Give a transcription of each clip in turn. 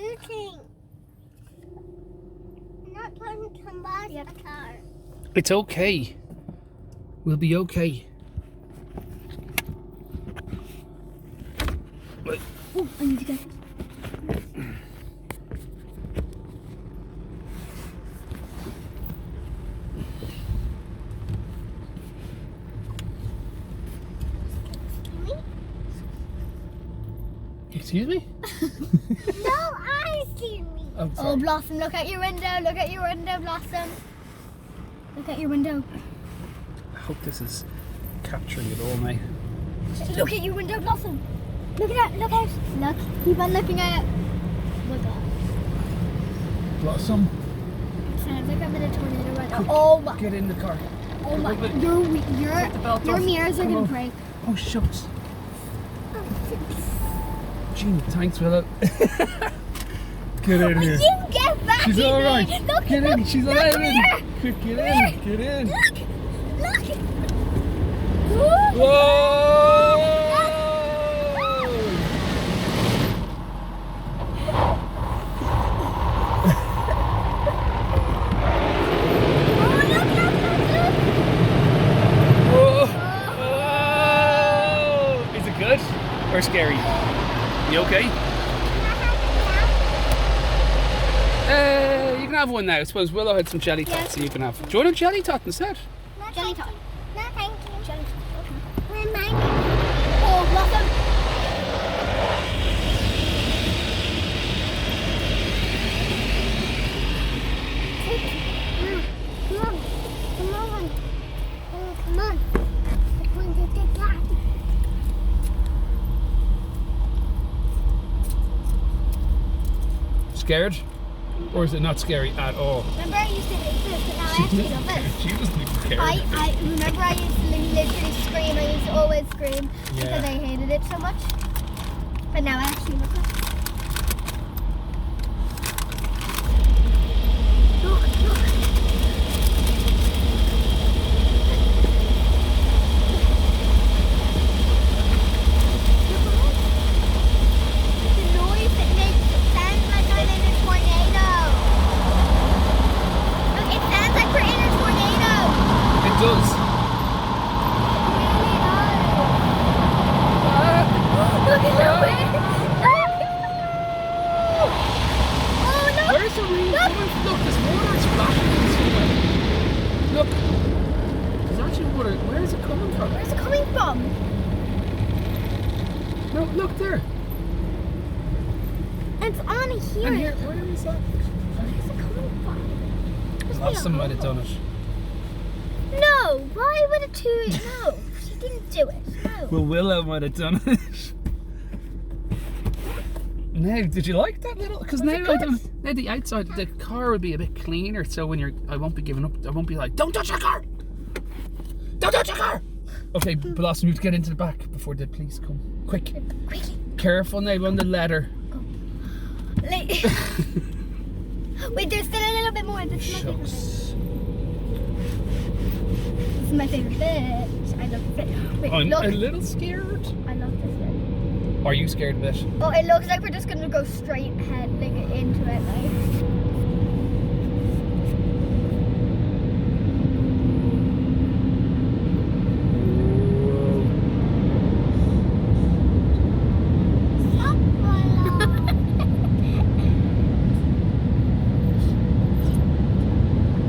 moving. I'm not trying to come back the car. It's okay. We'll be okay. Oh, I need to go. Excuse me? No, I see me. Oh, Blossom, look at your window. Look at your window, Blossom. Look at your window. I hope this is capturing it all now. Look at your window, Blossom. Look at that. Look out. Look. Keep on looking at it. Look up. Blossom. Sounds like I'm in a tornado right now. Oh my. Get in the car. Oh my. Wait. Your belt off. mirrors are Come going on. to break. Oh, shucks. Gee, thanks, Willow. Get in here. You get back She's in alright. there. Look, Get in. look, She's look, allowed come in. here. Quick, get Come in. here. Get in. Look. Look. Whoa! Whoa! Is it good or scary? You okay? You can have one now. I suppose Willow had some jelly tots, so you can have. Do you want a jelly tot instead? Jelly tot. No, thank you. Jelly tot. Okay. Mine. Oh, Blossom. Come on. Come on. Oh, come on. I'm going to get that. Scared? Or is it not scary at all? Remember I used to hate this, but now I actually love it. She doesn't even care. I remember I used to literally scream. I used to always scream Yeah. because I hated it so much. But now I actually love it. Look, look. The noise it makes, it sounds like I'm in a tornado. Look, it sounds like we're in a tornado. It does. Look at the wind! Oh no! Where's the rain coming from? Look, there's water splashing somewhere. Look. There's actually water. Where is it coming from? Where's it coming from? No, look there. It's on here. And here, where is that? Where's it coming from? Blossom might have done it. No! Why would it do it? No, she didn't do it. No. Well, Willow might have done it. Now, did you like that little? Because now I don't. Now the outside, the car will be a bit cleaner. So when I won't be giving up. I won't be like, don't touch your car. Don't touch your car. Okay, Blossom, you have to get into the back before the police come. Quick. Quickly. Careful now on the ladder. Wait, there's still a little bit more. This is my favorite bit. Shucks. This is my favorite bit. I love this bit. Wait, I'm look. a little scared. I love this bit. Are you scared of it? Oh, it looks like we're just gonna go straight ahead, like into it, like.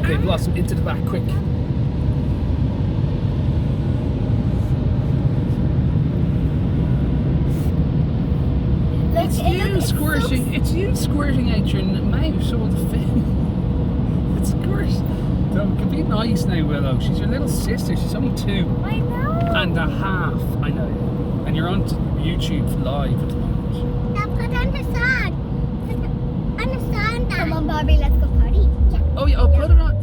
Okay, Blossom, into the back, quick. Look, It's you squirting out your mouth all the film. It's squirt. Don't be nice now, Willow. She's your little sister. She's only 2 I know. and a half. I know. And you're on YouTube live at the moment. Now put on the sand. On the sand. Come on, Barbie, let's go party. Yeah. Oh yeah, I'll put it on.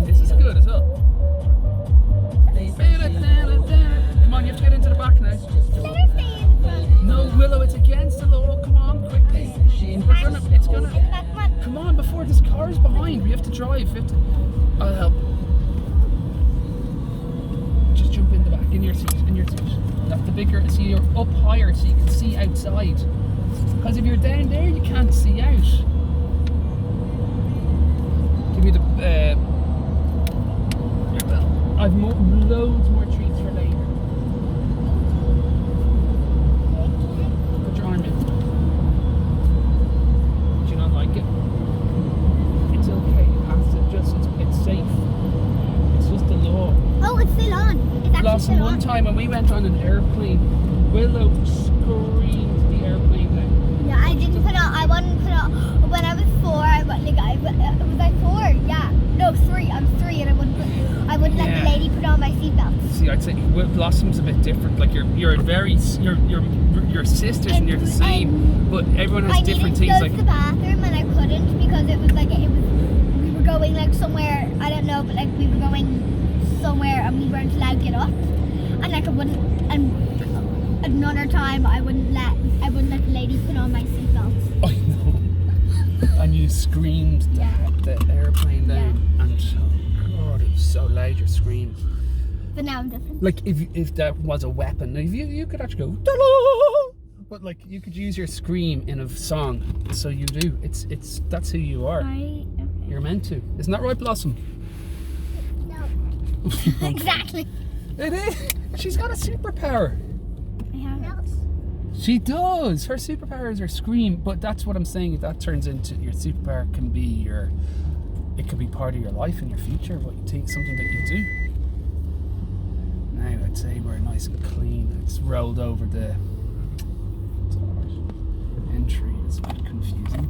This is good as well. Come on, you have to get into the back now. Let her stay in front. No, Willow, it's against the law. Come on, quickly. It's gonna. Come on, before this car's behind. We have to drive. I'll help. Just jump in the back, in your seat, That's the bigger. See, you're up higher, so you can see outside. Because if you're down there, you can't see out. Give me the. I've loads more treats for later. Put your arm in. Do you not like it? It's okay. You pass it. It's safe. It's just the law. Oh, it's still on. It's actually Blossom, still one on. time when we went on an airplane, Willow screamed the airplane down. Yeah, I didn't put on. I wouldn't put on. When I was 4, I was like 4. Yeah, no, 3. I'm 3, and I wouldn't let the lady put on my seatbelt. See, I'd say Blossom's a bit different. Like you're sisters and you're the same, but everyone has different things. I needed to go to the bathroom and I couldn't because it was like we were going like somewhere, I don't know, but like we were going somewhere and we weren't allowed to get up, and like I wouldn't. And another time I wouldn't let the lady put on my seatbelt. I know. And you screamed the airplane down, and oh God, it was so loud. Your scream. But now I'm different. Like if that was a weapon, if you could actually go, "Da-da!" But like you could use your scream in a song. So you do. It's that's who you are. Okay. You're meant to. Isn't that right, Blossom? No. Exactly. It is. She's got a superpower. I have it. She does. Her superpower is her scream. But that's what I'm saying. If that turns into your superpower, can be it could be part of your life in your future. What you think, something that you do. Now I'd say we're nice and clean. It's rolled over the entry. It's a bit confusing.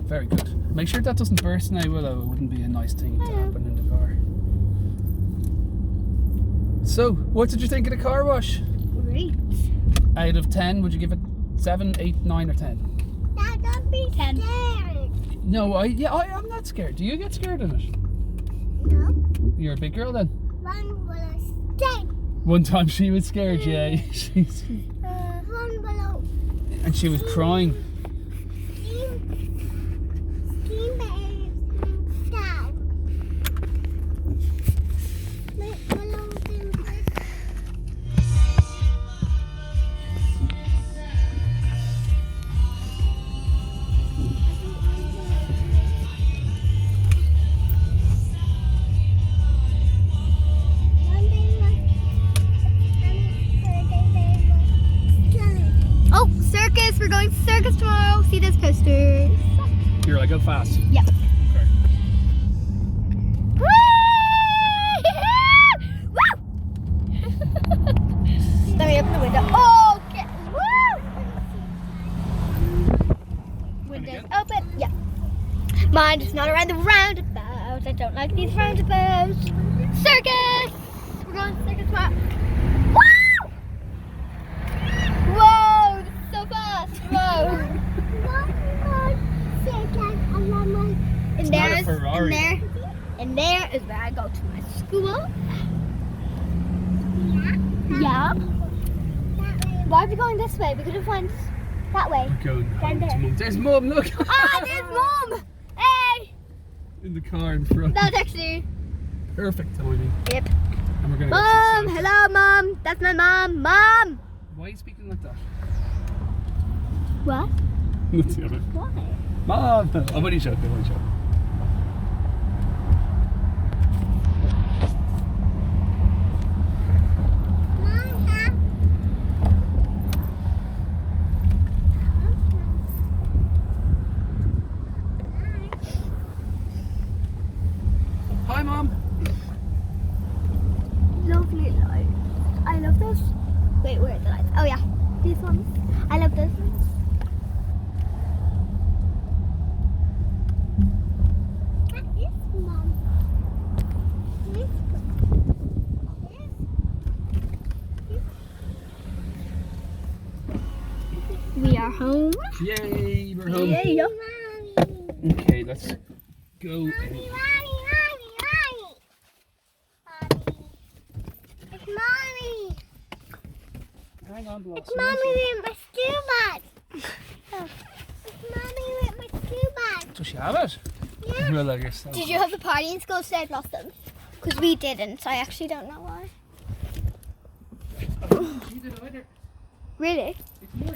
Very good. Make sure that doesn't burst now, Willow. It wouldn't be a nice thing to happen in the car. So, what did you think of the car wash? Great. Out of 10, would you give it 7, 8, 9 or 10? Now don't be 10. Scared. No, I'm not scared. Do you get scared in it? No. You're a big girl then? One below stay. One time she was scared, yeah. One below. And she was crying. Oh, circus! We're going to circus tomorrow. See those posters. You're like, go fast. Yep. Okay. Woo! Let me open the window. Oh, okay. Woo! Windows open. Yeah. Mine is not around the roundabout. I don't like these roundabouts. Circus! We're going to circus tomorrow. Woo! Whoa! So fast. Whoa. And not a Ferrari. And there is where I go to my school. Yeah. Why are we going this way? We could have went that way. Going Down home there. to Mum. There's Mum, look. Ah, there's Mum! Hey! In the car in front. That's actually... Perfect timing. Yep. And we're going to Mom! go to Hello, Mom! That's my mom! Mom! Why are you speaking like that? What? That's the other. Why? Mom! I'm only joking, I'm only joking. Hi, Mom. Lovely lights. I love those. Wait, where are the lights? Oh yeah, these ones. I love those ones. That is Mom. We are home. Yay, we're home. Yay. Okay, let's go. hand blossom. Mommy with my school bag. Oh. It's Mommy with my school bag. Does she have it? Yeah. Well, I guess so. Did you have a party in school today, Blossom? Because we didn't, so I actually don't know why. She did either. Really? It's more